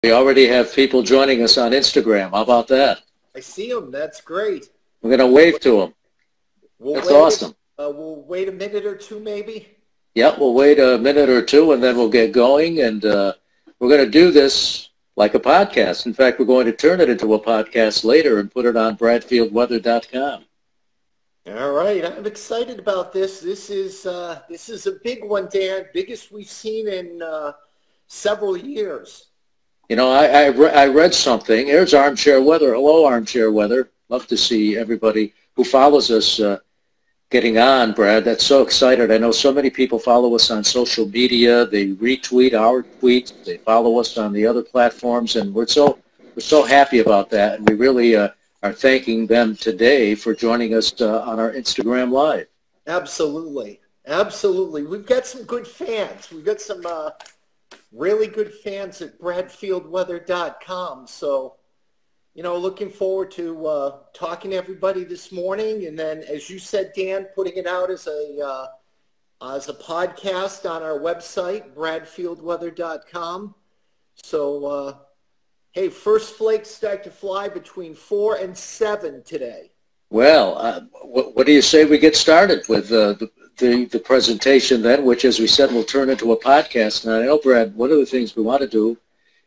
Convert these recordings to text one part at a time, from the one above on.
We already have people joining us on Instagram. How about that? I see them. That's great. We're going to wave to them. That's awesome. We'll wait a minute or two maybe. Yeah, we'll wait a minute or two and then we'll get going. And we're going to do this like a podcast. In fact, we're going to turn it into a podcast later and put it on bradfieldweather.com. All right, I'm excited about this. This is a big one, Dan. Biggest we've seen in several years. You know, I read something. Here's Armchair Weather. Hello, Armchair Weather. Love to see everybody who follows us getting on, Brad. That's so excited. I know so many people follow us on social media. They retweet our tweets. They follow us on the other platforms, and we're so happy about that. And we really are thanking them today for joining us on our Instagram Live. Absolutely. Absolutely. We've got some good fans. We've got some really good fans at bradfieldweather.com. So, you know, looking forward to talking to everybody this morning. And then, as you said, Dan, putting it out as a podcast on our website, bradfieldweather.com. So, hey, first flakes start to fly between 4 and 7 today. Well, what do you say we get started with the presentation then, which, as we said, will turn into a podcast. And I know, Brad, one of the things we want to do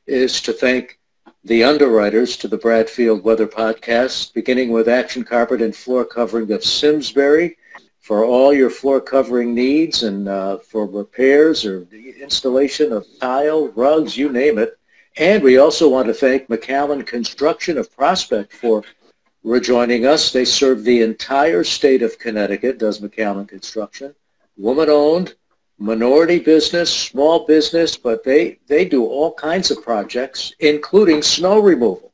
is to thank the underwriters to the Bradfield Weather Podcast, beginning with Action Carpet and Floor Covering of Simsbury, for all your floor covering needs and for repairs or the installation of tile, rugs, you name it. And we also want to thank McAllen Construction of Prospect for rejoining us. They serve the entire state of Connecticut, does McAllen Construction. Woman-owned, minority business, small business, but they do all kinds of projects, including snow removal.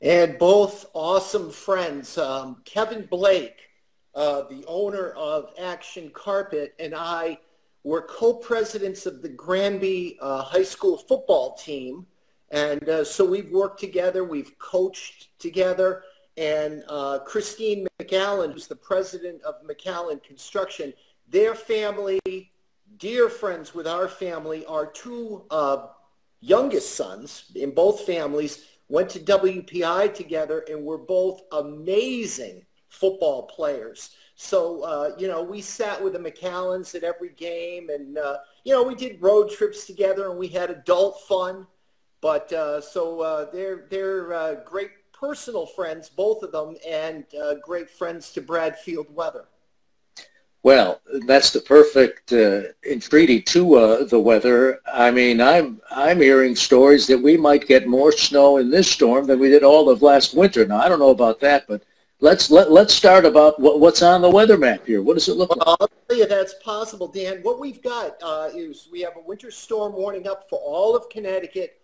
And both awesome friends, Kevin Blake, the owner of Action Carpet, and I were co-presidents of the Granby High School football team. And so we've worked together, we've coached together. And Christine McAllen, who's the president of McAllen Construction, their family, dear friends with our family, our two youngest sons in both families went to WPI together and were both amazing football players. So, you know, we sat with the McAllens at every game and, you know, we did road trips together and we had adult fun. But they're great personal friends, both of them, and great friends to Bradfield Weather. Well, that's the perfect entreaty to the weather. I mean, I'm hearing stories that we might get more snow in this storm than we did all of last winter. Now, I don't know about that, but let's start about what's on the weather map here. What does it look like? I'll tell you that's possible, Dan. What we've got is we have a winter storm warning up for all of Connecticut,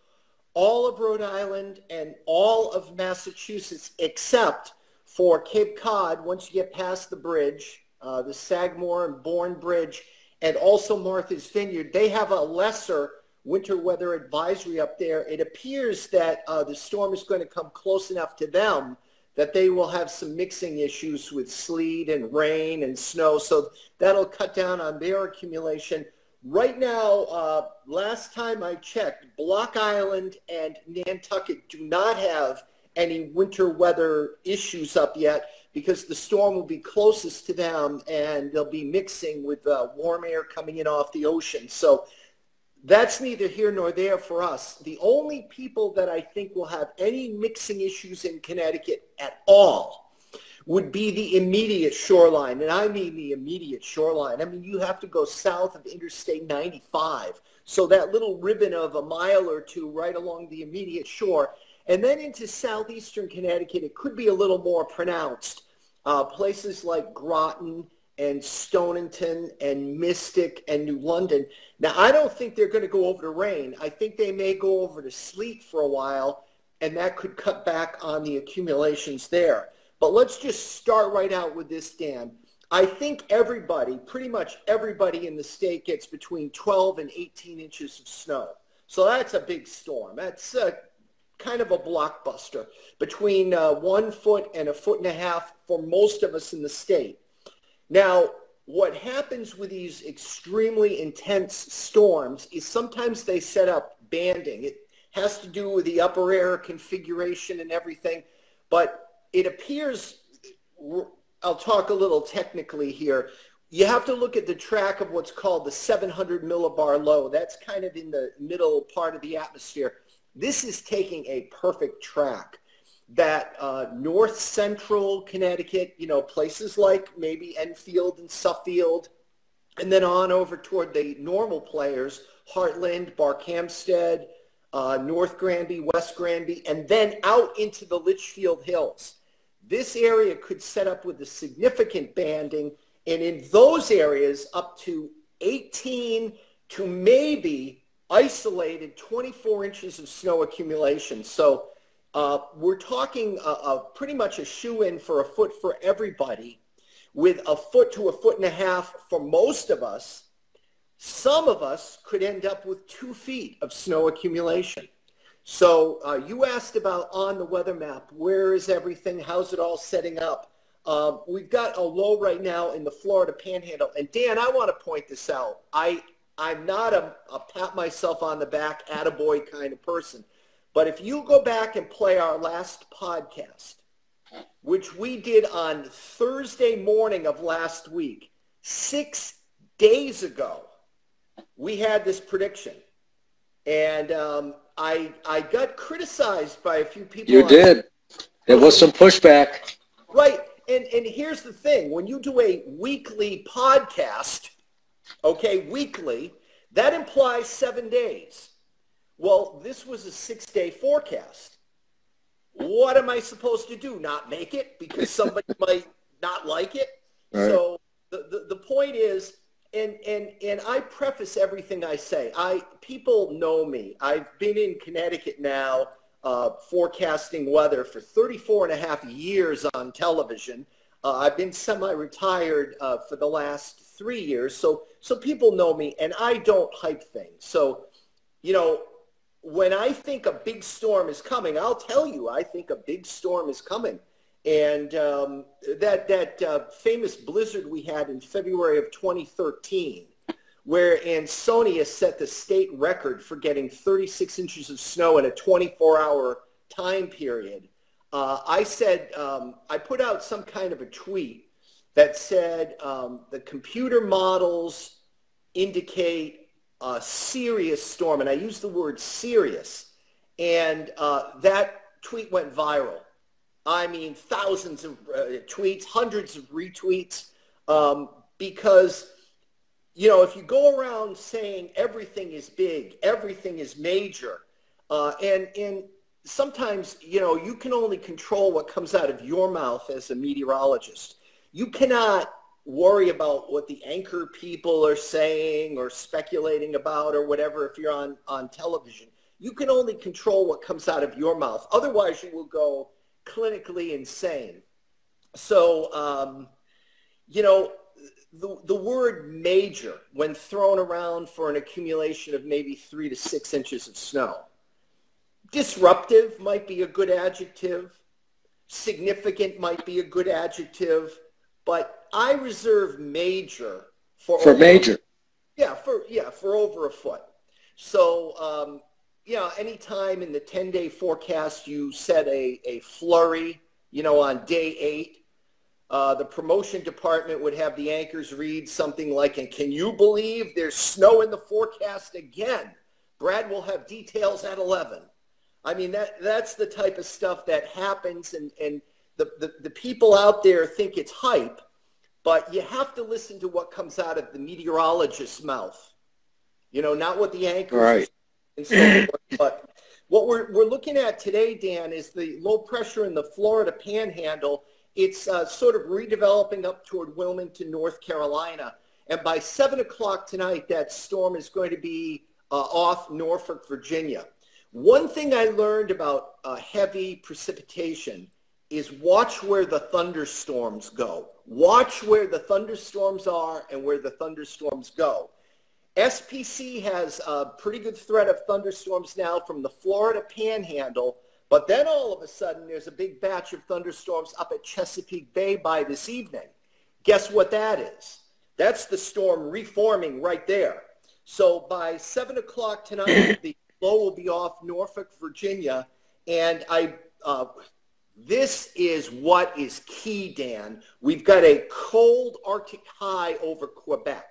all of Rhode Island, and all of Massachusetts, except for Cape Cod, once you get past the bridge, the Sagamore and Bourne Bridge, and also Martha's Vineyard. They have a lesser winter weather advisory up there. It appears that the storm is going to come close enough to them that they will have some mixing issues with sleet and rain and snow, so that'll cut down on their accumulation. Right now, last time I checked, Block Island and Nantucket do not have any winter weather issues up yet because the storm will be closest to them and they'll be mixing with warm air coming in off the ocean. So that's neither here nor there for us. The only people that I think will have any mixing issues in Connecticut at all would be the immediate shoreline. And I mean the immediate shoreline. I mean, you have to go south of Interstate 95. So that little ribbon of a mile or two right along the immediate shore. And then into southeastern Connecticut, it could be a little more pronounced. Places like Groton and Stonington and Mystic and New London. Now, I don't think they're going to go over to rain. I think they may go over to sleet for a while, and that could cut back on the accumulations there. But let's just start right out with this, Dan. I think everybody, pretty much everybody in the state gets between 12 and 18 inches of snow. So that's a big storm. That's kind of a blockbuster, between 1 foot and 1.5 feet for most of us in the state. Now, what happens with these extremely intense storms is sometimes they set up banding. It has to do with the upper air configuration and everything. But it appears, I'll talk a little technically here, you have to look at the track of what's called the 700 millibar low. That's kind of in the middle part of the atmosphere. This is taking a perfect track that north central Connecticut, you know, places like maybe Enfield and Suffield, and then on over toward the normal players, Heartland, Barkhamsted, North Granby, West Granby, and then out into the Litchfield Hills. This area could set up with a significant banding, and in those areas up to 18 to maybe isolated 24 inches of snow accumulation. So we're talking pretty much a shoe-in for a foot for everybody, with a foot to a foot and a half for most of us. Some of us could end up with 2 feet of snow accumulation. So you asked about on the weather map, where is everything? How's it all setting up? We've got a low right now in the Florida Panhandle. And Dan, I want to point this out. I'm not a pat myself on the back, attaboy kind of person. But if you go back and play our last podcast, which we did on Thursday morning of last week, 6 days ago, we had this prediction. And I got criticized by a few people. You did. There was some pushback. Right. And here's the thing. When you do a weekly podcast, okay, weekly, that implies 7 days. Well, this was a 6-day forecast. What am I supposed to do? Not make it because somebody might not like it? Right. So the point is, and I preface everything I say. People know me. I've been in Connecticut now forecasting weather for 34 and a half years on television. I've been semi-retired for the last 3 years. So people know me, and I don't hype things. So, you know, when I think a big storm is coming, I'll tell you, I think a big storm is coming. And that famous blizzard we had in February of 2013, where Ansonia set the state record for getting 36 inches of snow in a 24-hour time period. I said, I put out some kind of a tweet that said the computer models indicate a serious storm, and I used the word serious, and that tweet went viral. I mean, thousands of tweets, hundreds of retweets, because, you know, if you go around saying everything is big, everything is major, and sometimes, you know, you can only control what comes out of your mouth as a meteorologist. You cannot worry about what the anchor people are saying or speculating about or whatever if you're on television. You can only control what comes out of your mouth. Otherwise, you will go clinically insane. So, you know, the word major, when thrown around for an accumulation of maybe 3 to 6 inches of snow, disruptive might be a good adjective. Significant might be a good adjective. But I reserve major for major. Yeah, for over a foot. So, yeah, anytime in the 10-day forecast you set a flurry, you know, on day 8, the promotion department would have the anchors read something like, and can you believe there's snow in the forecast again? Brad will have details at 11. I mean, that's the type of stuff that happens, and the people out there think it's hype, but you have to listen to what comes out of the meteorologist's mouth. You know, not what the anchors right. And so forth. But what we're looking at today, Dan, is the low pressure in the Florida Panhandle. It's sort of redeveloping up toward Wilmington, North Carolina. And by 7 o'clock tonight, that storm is going to be off Norfolk, Virginia. One thing I learned about heavy precipitation is watch where the thunderstorms go. Watch where the thunderstorms are and where the thunderstorms go. SPC has a pretty good threat of thunderstorms now from the Florida Panhandle, but then all of a sudden there's a big batch of thunderstorms up at Chesapeake Bay by this evening. Guess what that is? That's the storm reforming right there. So by 7 o'clock tonight, the low will be off Norfolk, Virginia, and this is what is key, Dan. We've got a cold Arctic high over Quebec.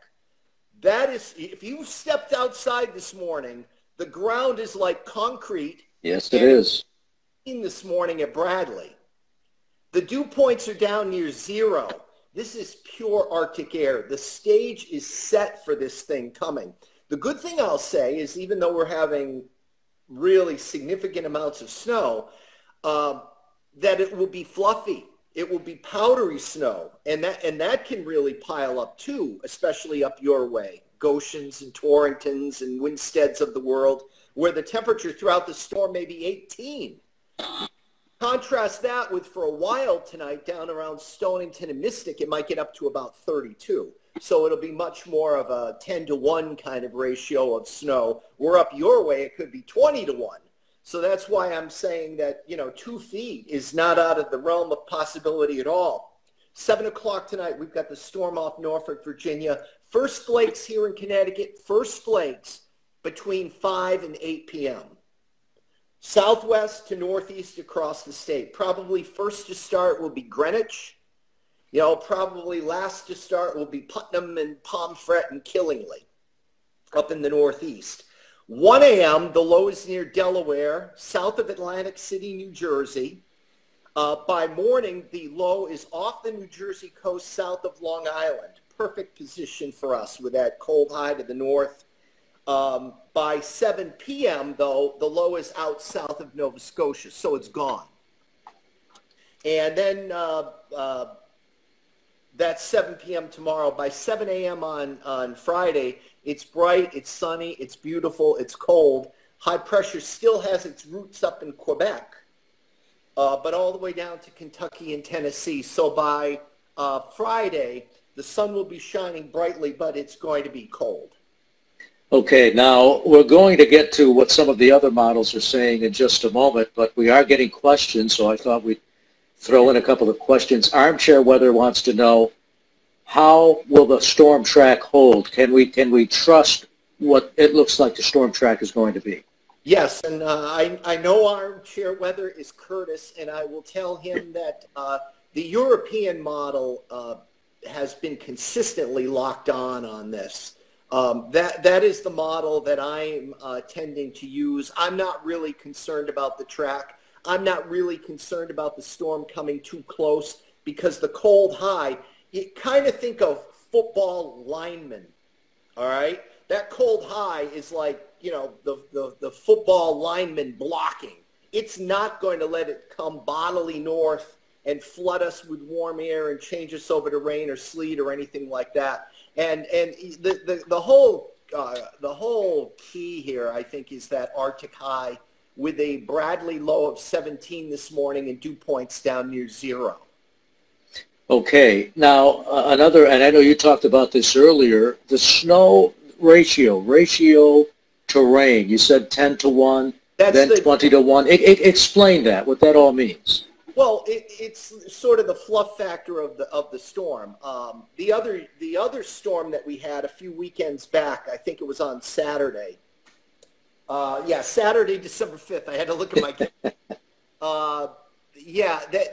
That is, if you stepped outside this morning, the ground is like concrete. Yes, it is. This morning at Bradley, the dew points are down near zero. This is pure Arctic air. The stage is set for this thing coming. The good thing I'll say is, even though we're having really significant amounts of snow, that it will be fluffy. It will be powdery snow, and that can really pile up too, especially up your way, Goshens and Torringtons and Winsteads of the world, where the temperature throughout the storm may be 18. Contrast that with, for a while tonight, down around Stonington and Mystic, it might get up to about 32. So it'll be much more of a 10-to-1 kind of ratio of snow. We're up your way, it could be 20-to-1. So that's why I'm saying that, 2 feet is not out of the realm of possibility at all. 7 o'clock tonight, we've got the storm off Norfolk, Virginia. First flakes here in Connecticut, first flakes between 5 and 8 p.m. Southwest to northeast across the state. Probably first to start will be Greenwich. Probably last to start will be Putnam and Pomfret and Killingly up in the northeast. 1 a.m., the low is near Delaware, south of Atlantic City, New Jersey. By morning, the low is off the New Jersey coast, south of Long Island. Perfect position for us with that cold high to the north. By 7 p.m., though, the low is out south of Nova Scotia, so it's gone. And then that's 7 p.m. tomorrow. By 7 a.m. on Friday, it's bright, it's sunny, it's beautiful, it's cold. High pressure still has its roots up in Quebec, but all the way down to Kentucky and Tennessee. So by Friday, the sun will be shining brightly, but it's going to be cold. Okay, now we're going to get to what some of the other models are saying in just a moment, but we are getting questions, so I thought we'd throw in a couple of questions. Armchair Weather wants to know, how will the storm track hold? Can we trust what it looks like the storm track is going to be? Yes, and I know Armchair Weather is Curtis, and I will tell him that the European model has been consistently locked on this. That is the model that I'm tending to use. I'm not really concerned about the track. I'm not really concerned about the storm coming too close, because the cold high, you kind of think of football linemen, all right? That cold high is like, the football lineman blocking. It's not going to let it come bodily north and flood us with warm air and change us over to rain or sleet or anything like that. And the whole key here, I think, is that Arctic high with a Bradley low of 17 this morning and dew points down near zero. Okay, now another, and I know you talked about this earlier, the snow ratio to rain. You said 10-to-1, then 20-to-1. Explain that, what that all means. Well, it's sort of the fluff factor of the storm. The other storm that we had a few weekends back, I think it was on Saturday. Saturday, December 5th. I had to look at my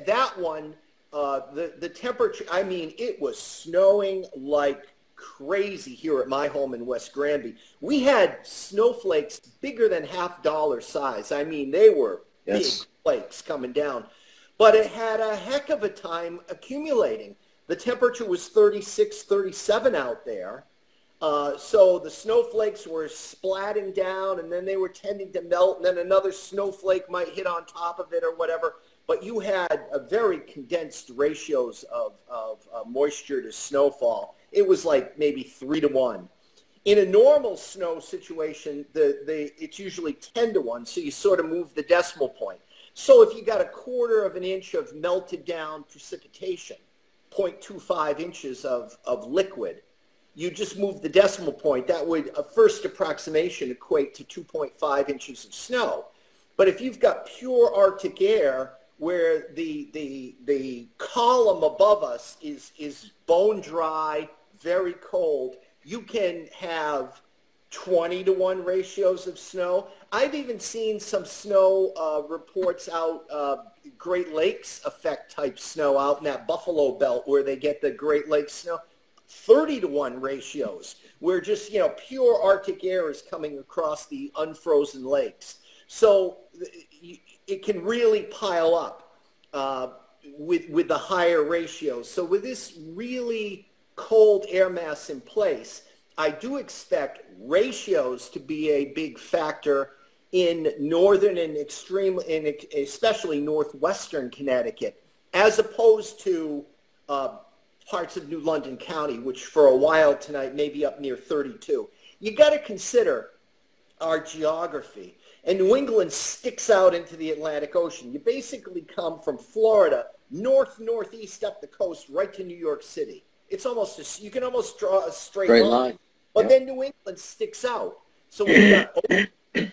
that one, the temperature, I mean, it was snowing like crazy here at my home in West Granby. We had snowflakes bigger than $half size. I mean, they were big flakes coming down. But it had a heck of a time accumulating. The temperature was 36, 37 out there. So the snowflakes were splatting down, and then they were tending to melt, and then another snowflake might hit on top of it or whatever. But you had a very condensed ratios of moisture to snowfall. It was like maybe 3-to-1. In a normal snow situation, it's usually 10-to-1, so you sort of move the decimal point. So if you got 1/4 of an inch of melted down precipitation, 0.25 inches of liquid, you just move the decimal point. That would, a first approximation, equate to 2.5 inches of snow. But if you've got pure Arctic air where the column above us is bone dry, very cold, you can have 20-to-1 ratios of snow. I've even seen some snow reports out, Great Lakes effect type snow out in that Buffalo Belt where they get the Great Lakes snow. 30-to-1 ratios where just, pure Arctic air is coming across the unfrozen lakes. So it can really pile up with the higher ratios. So with this really cold air mass in place, I do expect ratios to be a big factor in northern and especially northwestern Connecticut, as opposed to parts of New London County, which for a while tonight may be up near 32. You got to consider our geography. And New England sticks out into the Atlantic Ocean. You basically come from Florida, northeast up the coast, right to New York City. It's almost, you can almost draw a straight line. But then New England sticks out. So we've got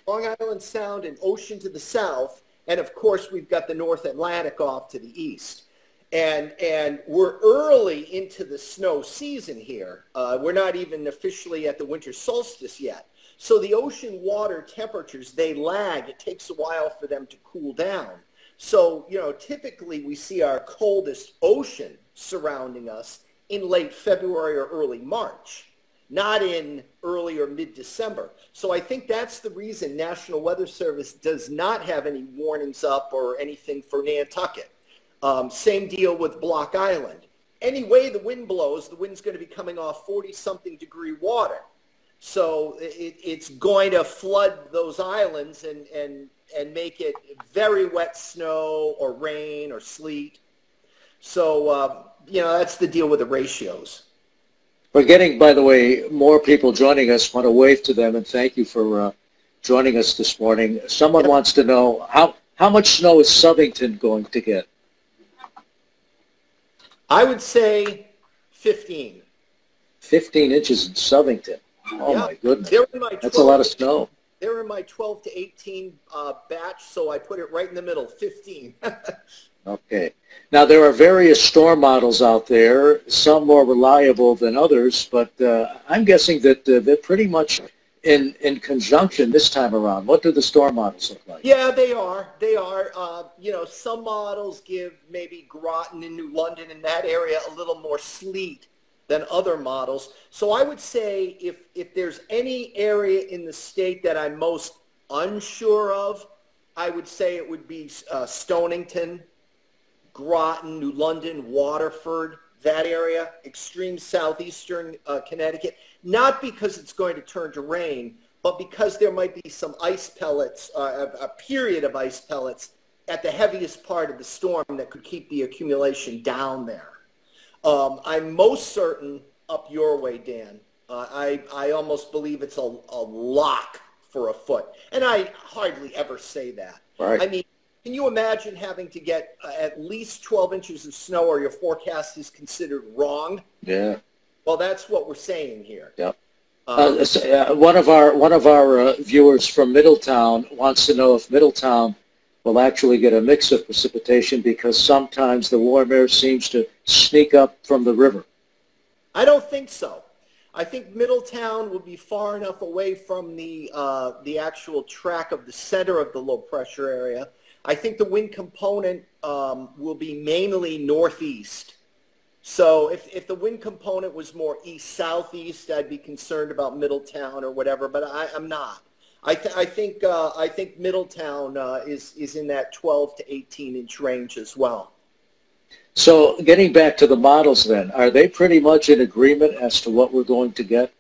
Long Island Sound and ocean to the south. And of course, we've got the North Atlantic off to the east. And we're early into the snow season here. We're not even officially at the winter solstice yet. So the ocean water temperatures, they lag. It takes a while for them to cool down. So, typically we see our coldest ocean surrounding us in late February or early March, not in early or mid-December. So I think that's the reason National Weather Service does not have any warnings up or anything for Nantucket. Same deal with Block Island. Any way the wind blows, the wind's going to be coming off 40-something degree water. So it's going to flood those islands and make it very wet snow or rain or sleet. So, that's the deal with the ratios. We're getting, by the way, more people joining us. Want to wave to them and thank you for joining us this morning. Someone wants to know how much snow is Southington going to get? I would say 15. 15 inches in Southington. Oh, my goodness. That's a lot of snow. They're in my 12 to 18 batch, so I put it right in the middle, 15. Okay. Now, there are various storm models out there, some more reliable than others, but I'm guessing that they're pretty much in conjunction this time around. What do the storm models look like? Yeah, they are. They are. Some models give maybe Groton and New London in that area a little more sleet than other models. So I would say if there's any area in the state that I'm most unsure of, I would say it would be Stonington, Groton, New London, Waterford, that area, extreme southeastern Connecticut, not because it's going to turn to rain, but because there might be some ice pellets, a period of ice pellets at the heaviest part of the storm that could keep the accumulation down there. I'm most certain up your way, Dan. I almost believe it's a lock for a foot. And I hardly ever say that. Right. I mean, can you imagine having to get at least 12 inches of snow or your forecast is considered wrong? Yeah. Well, that's what we're saying here. Yep. One of our viewers from Middletown wants to know if Middletown will actually get a mix of precipitation because sometimes the warm air seems to sneak up from the river. I don't think so. I think Middletown will be far enough away from the actual track of the center of the low pressure area. I think the wind component will be mainly northeast. So if the wind component was more east-southeast, I'd be concerned about Middletown or whatever, but I'm not. I think Middletown is in that 12 to 18-inch range as well. So getting back to the models then, are they pretty much in agreement as to what we're going to get?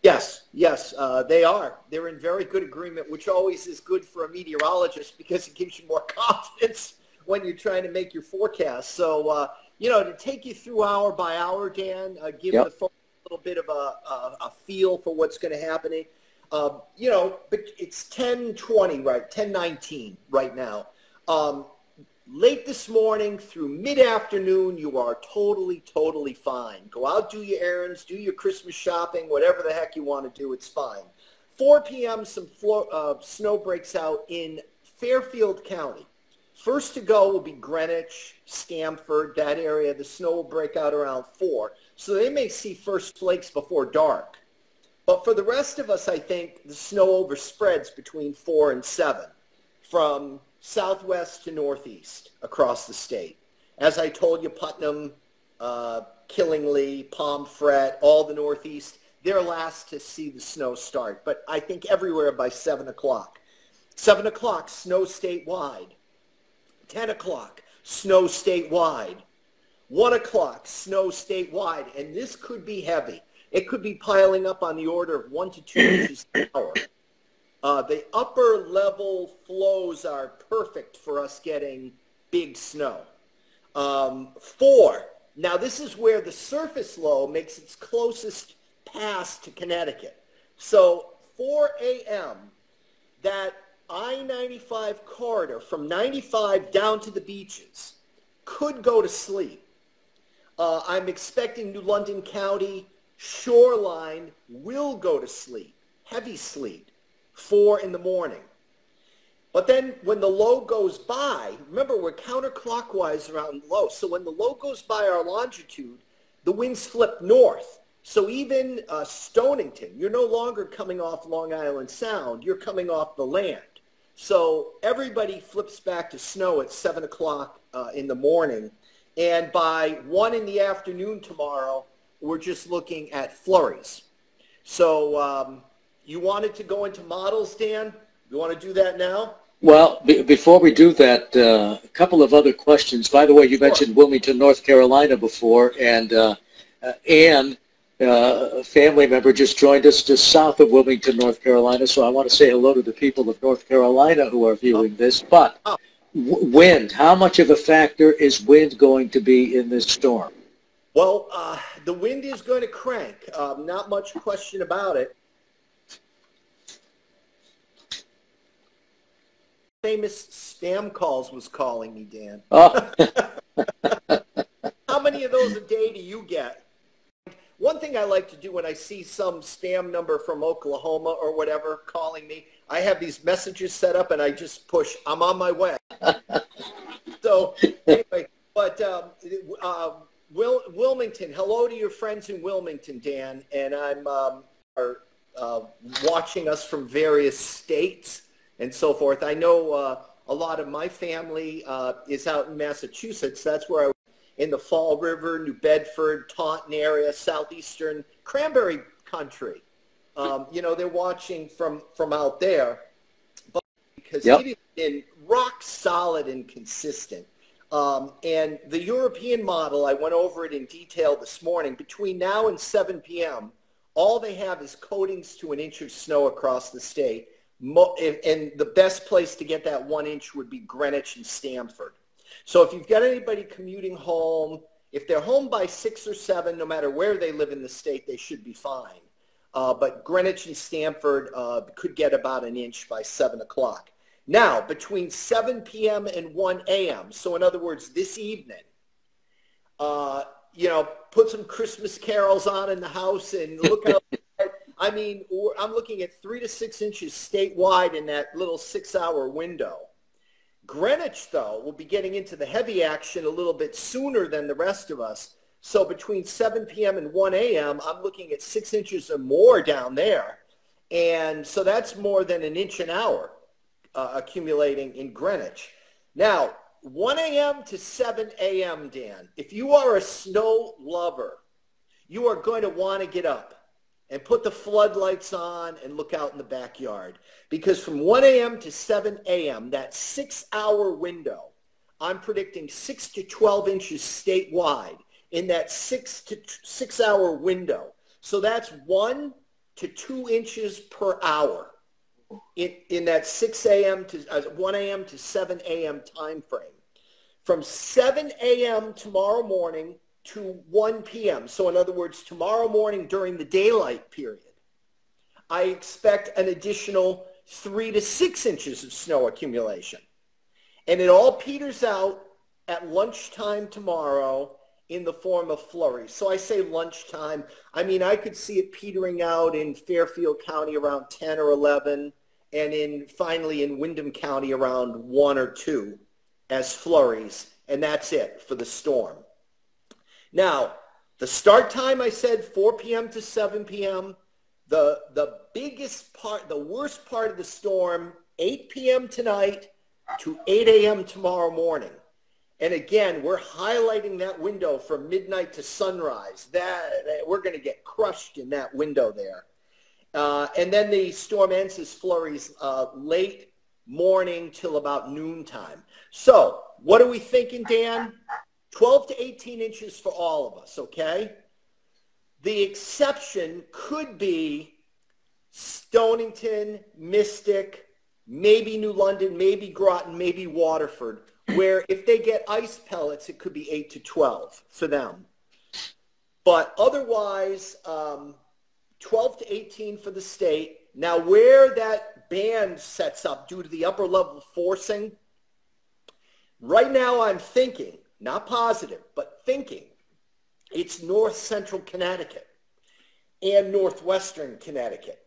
Yes, they are. They're in very good agreement, which always is good for a meteorologist because it gives you more confidence when you're trying to make your forecast. So, to take you through hour by hour, Dan, give the folks a little bit of a feel for what's going to happen. But it's 10:20, right? 10:19 right now. Late this morning through mid-afternoon, you are totally fine. Go out, do your errands, do your Christmas shopping, whatever the heck you want to do, it's fine. 4 p.m., some snow breaks out in Fairfield County. First to go will be Greenwich, Stamford, that area. The snow will break out around 4. So they may see first flakes before dark. But for the rest of us, I think the snow overspreads between 4 and 7 from southwest to northeast across the state. As I told you, Putnam, Killingly, Pomfret, all the northeast, they're last to see the snow start. But I think everywhere by 7 o'clock. 7 o'clock, snow statewide. 10 o'clock, snow statewide. 1 o'clock, snow statewide. And this could be heavy. It could be piling up on the order of 1 to 2 inches an hour. The upper level flows are perfect for us getting big snow. 4, now this is where the surface low makes its closest pass to Connecticut. So 4 a.m., that I-95 corridor from 95 down to the beaches could go to sleep. I'm expecting New London County shoreline will go to sleep, heavy sleet, 4 in the morning. But then when the low goes by, remember we're counterclockwise around the low, so when the low goes by our longitude, the winds flip north. So even Stonington, you're no longer coming off Long Island Sound, you're coming off the land. So everybody flips back to snow at 7 o'clock in the morning. And by 1 in the afternoon tomorrow, we're just looking at flurries. So you wanted to go into models, Dan? You want to do that now? Well, before we do that, a couple of other questions. By the way, you mentioned Wilmington, North Carolina before, and Ann, a family member, just joined us just south of Wilmington, North Carolina. So I want to say hello to the people of North Carolina who are viewing this. But wind, how much of a factor is wind going to be in this storm? Well, the wind is going to crank. Not much question about it. Famous spam calls was calling me, Dan. Oh. How many of those a day do you get? One thing I like to do when I see some spam number from Oklahoma or whatever calling me, I have these messages set up and I just push, I'm on my way. So anyway, but Wilmington, hello to your friends in Wilmington, Dan, and I'm watching us from various states and so forth. I know a lot of my family is out in Massachusetts. That's where I was in the Fall River, New Bedford, Taunton area, southeastern Cranberry country. You know, they're watching from out there, but because it has been rock solid and consistent. And the European model, I went over it in detail this morning. Between now and 7 p.m., all they have is coatings to 1 inch of snow across the state. And the best place to get that 1 inch would be Greenwich and Stamford. So if you've got anybody commuting home, if they're home by 6 or 7, no matter where they live in the state, they should be fine. But Greenwich and Stamford could get about 1 inch by 7 o'clock. Now, between 7 p.m. and 1 a.m., so in other words, this evening, you know, put some Christmas carols on in the house and look out. I mean, I'm looking at 3 to 6 inches statewide in that little 6-hour window. Greenwich, though, will be getting into the heavy action a little bit sooner than the rest of us. So between 7 p.m. and 1 a.m., I'm looking at 6 inches or more down there. And so that's more than 1 inch an hour accumulating in Greenwich. Now, 1 a.m. to 7 a.m., Dan, if you are a snow lover, you are going to want to get up and put the floodlights on and look out in the backyard. Because from 1 a.m. to 7 a.m., that 6-hour window, I'm predicting 6 to 12 inches statewide in that 6-hour window. So that's 1 to 2 inches per hour in that 6 a.m. to 1 a.m. to 7 a.m. time frame. From 7 a.m. tomorrow morning to 1 p.m. So in other words, tomorrow morning during the daylight period, I expect an additional 3 to 6 inches of snow accumulation. And it all peters out at lunchtime tomorrow in the form of flurries. So I say lunchtime. I mean, I could see it petering out in Fairfield County around 10 or 11, and finally in Windham County around 1 or 2 as flurries. And that's it for the storm. Now, the start time, I said 4 p.m. to 7 p.m. The biggest part, the worst part of the storm, 8 p.m. tonight to 8 a.m. tomorrow morning. And again, we're highlighting that window from midnight to sunrise. That we're going to get crushed in that window there. And then the storm ends as flurries late morning till about noontime. So what are we thinking, Dan? 12 to 18 inches for all of us, okay? The exception could be Stonington, Mystic, maybe New London, maybe Groton, maybe Waterford, where if they get ice pellets, it could be 8 to 12 for them. But otherwise, 12 to 18 for the state. Now, where that band sets up due to the upper level forcing, right now I'm thinking, not positive, but thinking, it's north central Connecticut and northwestern Connecticut.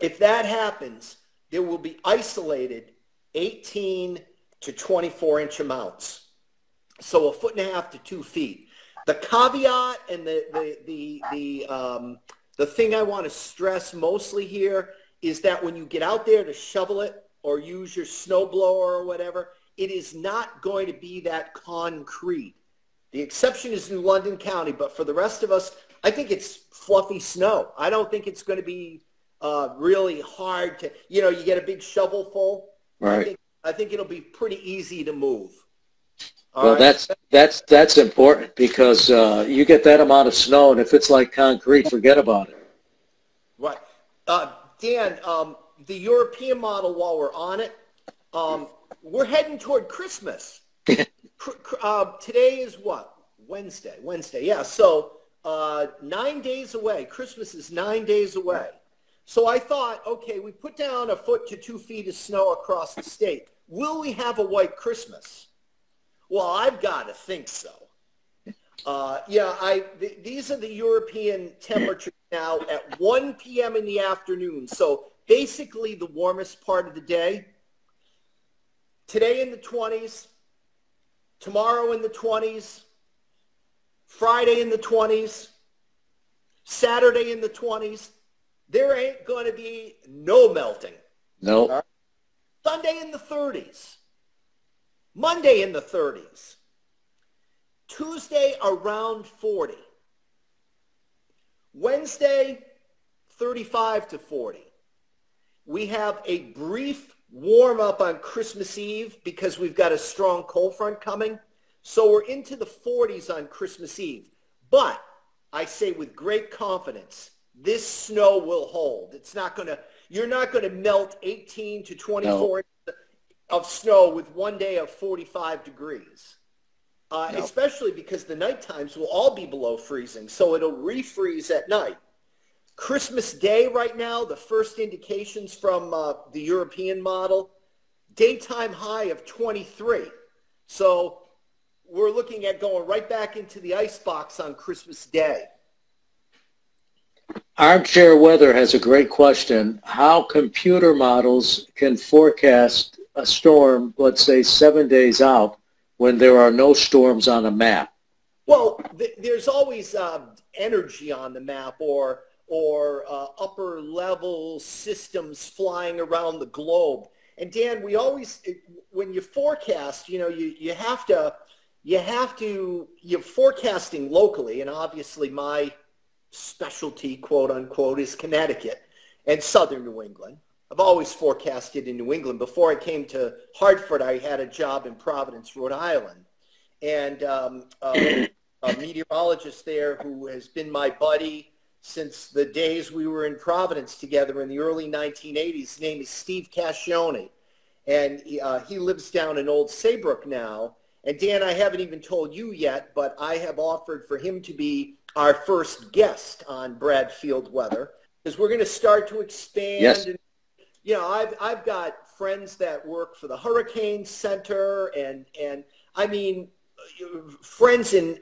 If that happens, there will be isolated 18 to 24-inch amounts. So 1.5 to 2 feet. The caveat and the thing I want to stress mostly here is that when you get out there to shovel it or use your snowblower or whatever, it is not going to be that concrete. The exception is New London County, but for the rest of us, I think it's fluffy snow. I don't think it's going to be really hard to, you get a big shovel full. Right. I think it'll be pretty easy to move. Well, right. That's important because you get that amount of snow, and if it's like concrete, forget about it. Right. Dan, the European model, while we're on it, we're heading toward Christmas. Today is what? Wednesday. Yeah. So 9 days away. Christmas is 9 days away. So I thought, okay, we put down 1 foot to 2 feet of snow across the state. Will we have a white Christmas? Well, I've got to think so. These are the European temperatures now at 1 p.m. in the afternoon. So basically the warmest part of the day. Today in the 20s, tomorrow in the 20s, Friday in the 20s, Saturday in the 20s. There ain't going to be no melting. No. Right? Sunday in the 30s. Monday in the 30s. Tuesday around 40. Wednesday, 35 to 40. We have a brief warm up on Christmas Eve because we've got a strong cold front coming. So we're into the 40s on Christmas Eve. But I say with great confidence, this snow will hold. You're not going to melt 18 to 24 inches of snow with 1 day of 45 degrees. No. Especially because the night times will all be below freezing. So it'll refreeze at night. Christmas Day right now, the first indications from the European model, daytime high of 23. So we're looking at going right back into the icebox on Christmas Day. Armchair Weather has a great question. How computer models can forecast a storm, let's say 7 days out, when there are no storms on a map? Well, there's always energy on the map or upper level systems flying around the globe. And Dan, we always, when you forecast, you're forecasting locally, and obviously my specialty, quote unquote, is Connecticut and southern New England. I've always forecasted in New England. Before I came to Hartford, I had a job in Providence, Rhode Island. And a meteorologist there who has been my buddy since the days we were in Providence together in the early 1980s. His name is Steve Cascione. And he lives down in Old Saybrook now. And Dan, I haven't even told you yet, but I have offered for him to be our first guest on Bradfield Weather, because we're going to start to expand. Yes. And, I've got friends that work for the Hurricane Center, and I mean, friends and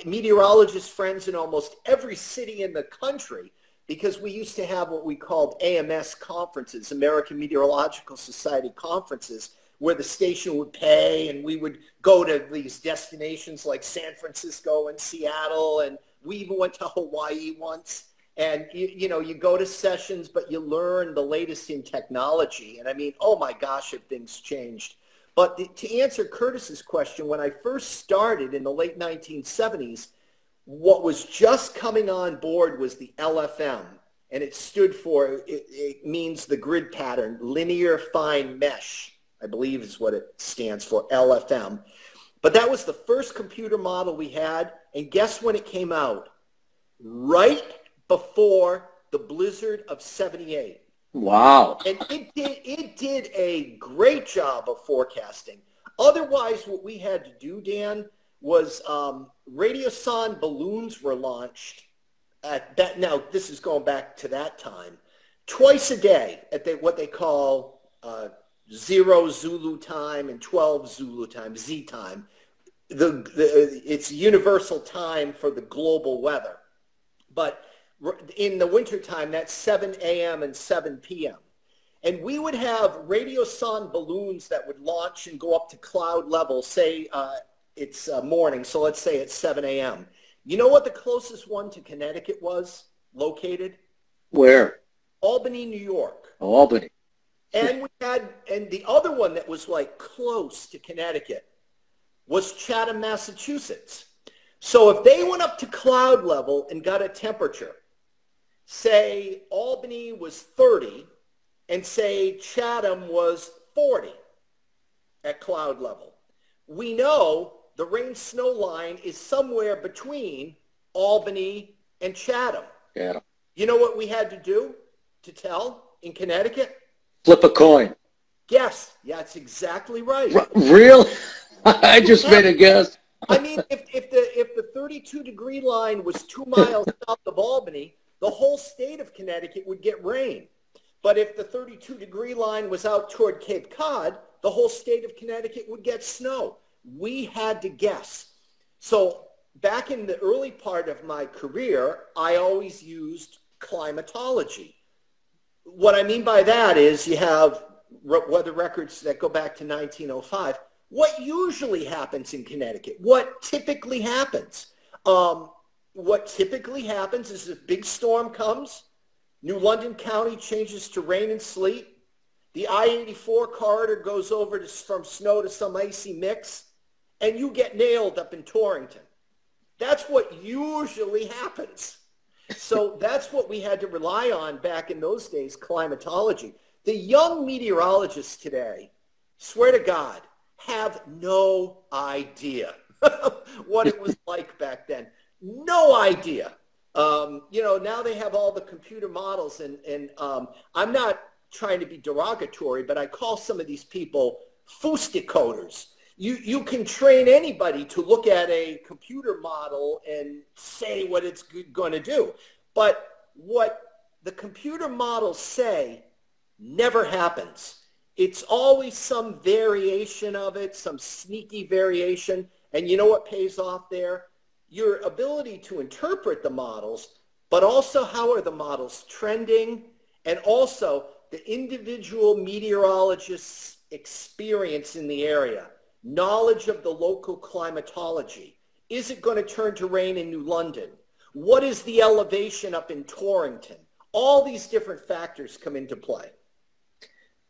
meteorologist friends in almost every city in the country, because we used to have what we called AMS conferences, American Meteorological Society conferences, where the station would pay and we would go to these destinations like San Francisco and Seattle, and we even went to Hawaii once. And, you know, you go to sessions, but you learn the latest in technology. And I mean, oh my gosh, have things changed. But to answer Curtis's question, when I first started in the late 1970s, what was just coming on board was the LFM. And it stood for, it means the grid pattern, linear fine mesh, I believe is what it stands for, LFM. But that was the first computer model we had. And guess when it came out? Right before the blizzard of 78. Wow. And it did a great job of forecasting. Otherwise, what we had to do, Dan, was radiosonde balloons were launched at that. Now, this is going back to that time. Twice a day at what they call 0 Zulu time and 12 Zulu time, Z time. It's universal time for the global weather. But in the wintertime, that's 7 a.m. and 7 p.m. And we would have radiosonde balloons that would launch and go up to cloud level, say it's morning, so let's say it's 7 a.m. You know what the closest one to Connecticut was located? Where? Albany, New York. Albany. And the other one that was like close to Connecticut was Chatham, Massachusetts. So if they went up to cloud level and got a temperature, say Albany was 30 and say Chatham was 40 at cloud level, we know the rain-snow line is somewhere between Albany and Chatham. Yeah. You know what we had to do to tell in Connecticut? Flip a coin. Guess. Yeah, that's exactly right. Real? I just made a guess. I mean, if the 32-degree line was 2 miles south of Albany, the whole state of Connecticut would get rain. But if the 32-degree line was out toward Cape Cod, the whole state of Connecticut would get snow. We had to guess. So back in the early part of my career, I always used climatology. What I mean by that is you have weather records that go back to 1905. What usually happens in Connecticut? What typically happens? What typically happens is if a big storm comes, New London County changes to rain and sleet. The I-84 corridor goes over from snow to some icy mix, and you get nailed up in Torrington. That's what usually happens. So that's what we had to rely on back in those days, climatology. The young meteorologists today, swear to God, have no idea what it was like back then. No idea. You know, now they have all the computer models, and I'm not trying to be derogatory, but I call some of these people foosticoders. You can train anybody to look at a computer model and say what it's going to do. But what the computer models say never happens. It's always some variation of it, some sneaky variation. And you know what pays off there? Your ability to interpret the models, but also how are the models trending, and also the individual meteorologist's experience in the area, knowledge of the local climatology. Is it going to turn to rain in New London? What is the elevation up in Torrington? All these different factors come into play.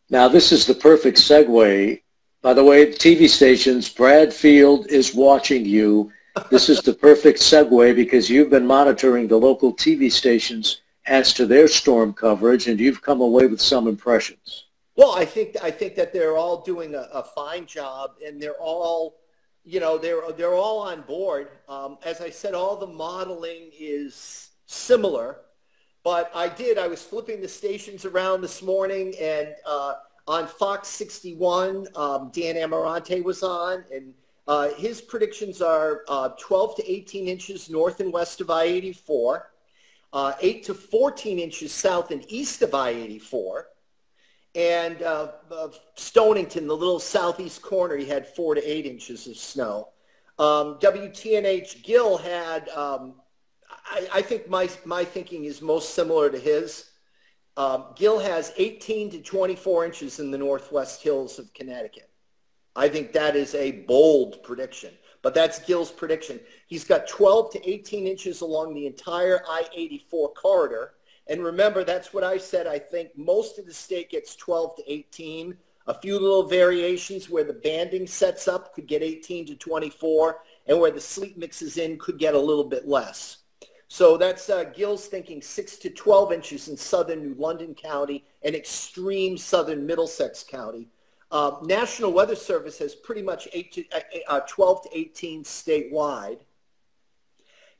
Now, this is the perfect segue. By the way, TV stations, Brad Field is watching you. This is the perfect segue because you've been monitoring the local TV stations as to their storm coverage, and you've come away with some impressions. Well, I think that they're all doing a fine job, and they're all, you know, they're all on board. As I said, all the modeling is similar, but I was flipping the stations around this morning, and on Fox 61, Dan Amarante was on, and his predictions are 12 to 18 inches north and west of I-84, 8 to 14 inches south and east of I-84, and Stonington, the little southeast corner, he had 4 to 8 inches of snow. WTNH Gill had, I think my thinking is most similar to his. Gill has 18 to 24 inches in the northwest hills of Connecticut. I think that is a bold prediction. but that's Gil's prediction. He's got 12 to 18 inches along the entire I-84 corridor. And remember, that's what I said. I think most of the state gets 12 to 18. A few little variations where the banding sets up could get 18 to 24, and where the sleet mixes in could get a little bit less. So that's Gil's thinking 6 to 12 inches in southern New London County and extreme southern Middlesex County. National Weather Service has pretty much 12 to 18 statewide.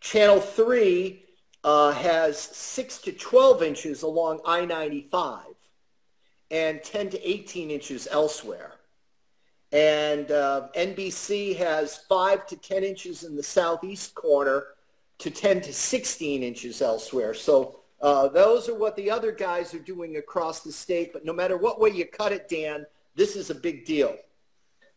Channel 3 has 6 to 12 inches along I-95 and 10 to 18 inches elsewhere. And NBC has 5 to 10 inches in the southeast corner to 10 to 16 inches elsewhere. So those are what the other guys are doing across the state. But no matter what way you cut it, Dan, this is a big deal.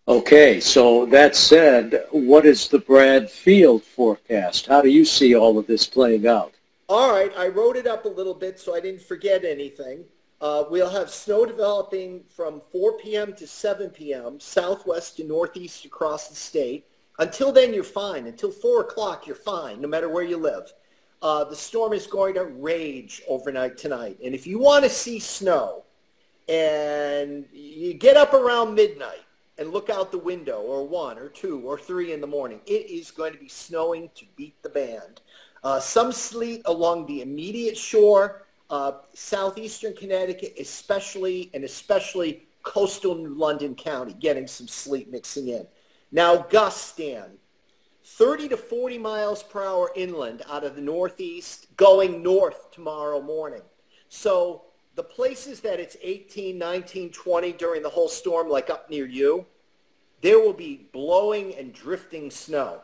Okay, so that said, what is the Bradfield forecast? How do you see all of this playing out? All right, I wrote it up a little bit so I didn't forget anything. We'll have snow developing from 4 p.m. to 7 p.m., southwest to northeast across the state. Until then, you're fine. Until 4 o'clock, you're fine, no matter where you live. The storm is going to rage overnight tonight. And if you want to see snow, and you get up around midnight and look out the window, or 1 or 2 or 3 in the morning, it is going to be snowing to beat the band. Some sleet along the immediate shore, southeastern Connecticut, especially coastal New London County, getting some sleet mixing in. Now, gusts, Dan, 30 to 40 miles per hour inland out of the northeast, going north tomorrow morning. So the places that it's 18, 19, 20 during the whole storm, like up near you, there will be blowing and drifting snow.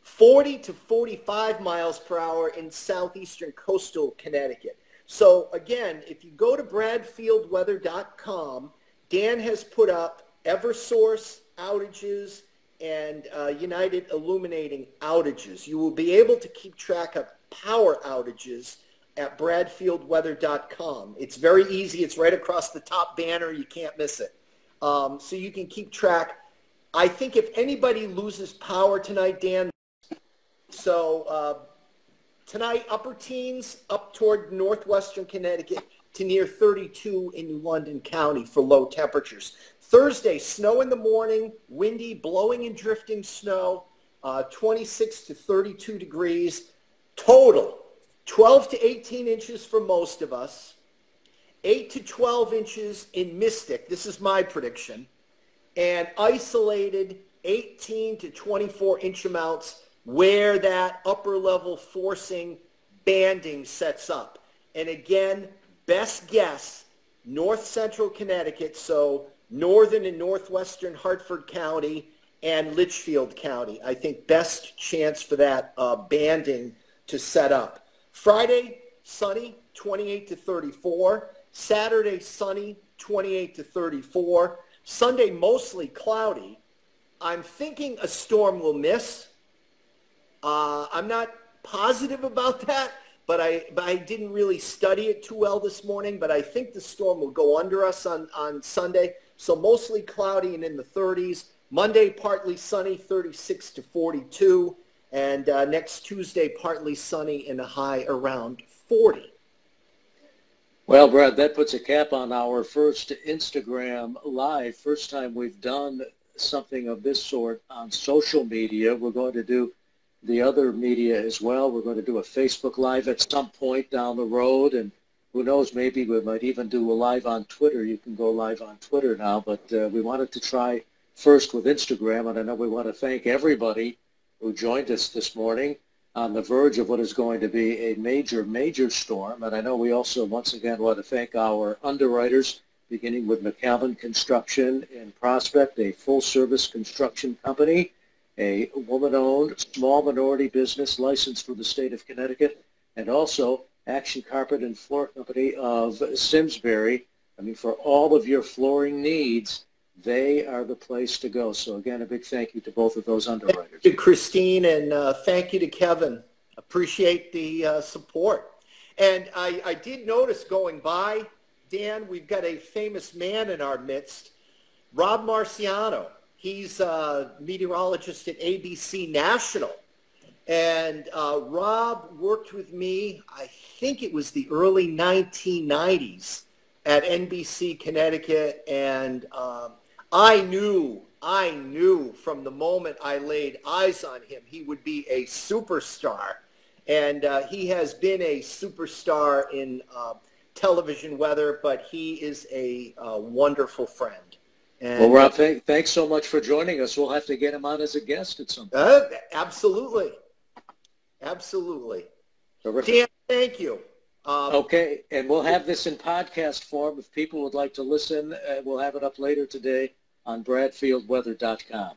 40 to 45 miles per hour in southeastern coastal Connecticut. So again, if you go to bradfieldweather.com, Dan has put up Eversource outages and United Illuminating outages. You will be able to keep track of power outages at bradfieldweather.com. It's very easy. It's right across the top banner. You can't miss it. So you can keep track. I think if anybody loses power tonight, Dan, so tonight, upper teens up toward northwestern Connecticut to near 32 in New London County for low temperatures. Thursday, snow in the morning, windy, blowing and drifting snow, 26 to 32 degrees. Total, 12 to 18 inches for most of us, 8 to 12 inches in Mystic. This is my prediction. And isolated 18 to 24 inch amounts where that upper level forcing banding sets up. And again, best guess, north central Connecticut, so northern and northwestern Hartford County and Litchfield County. I think best chance for that banding to set up. Friday, sunny, 28 to 34. Saturday, sunny, 28 to 34. Sunday, mostly cloudy. I'm thinking a storm will miss. I'm not positive about that, but I didn't really study it too well this morning, but I think the storm will go under us on Sunday. So mostly cloudy and in the 30s. Monday, partly sunny, 36 to 42. And next Tuesday, partly sunny and a high around 40. Well, Brad, that puts a cap on our first Instagram Live. First time we've done something of this sort on social media. We're going to do the other media as well. We're going to do a Facebook Live at some point down the road, and who knows, maybe we might even do a live on Twitter. You can go live on Twitter now, but we wanted to try first with Instagram, and I know we want to thank everybody who joined us this morning on the verge of what is going to be a major, major storm. And I know we also, once again, want to thank our underwriters, beginning with McAllen Construction in Prospect, a full-service construction company, a woman-owned small minority business licensed for the state of Connecticut, and also Action Carpet and Floor Company of Simsbury. I mean, for all of your flooring needs, they are the place to go. So again, a big thank you to both of those underwriters. Thank you to Christine, and thank you to Kevin. Appreciate the support. And I did notice going by, Dan, we've got a famous man in our midst, Rob Marciano. He's a meteorologist at ABC National. And Rob worked with me, I think it was the early 1990s at NBC Connecticut. And I knew from the moment I laid eyes on him, he would be a superstar. And he has been a superstar in television weather, but he is a wonderful friend. And, well, Rob, thanks so much for joining us. We'll have to get him on as a guest at some point. Absolutely. Absolutely. Terrific. Dan, thank you. Okay, and we'll have this in podcast form. If people would like to listen, we'll have it up later today on bradfieldweather.com.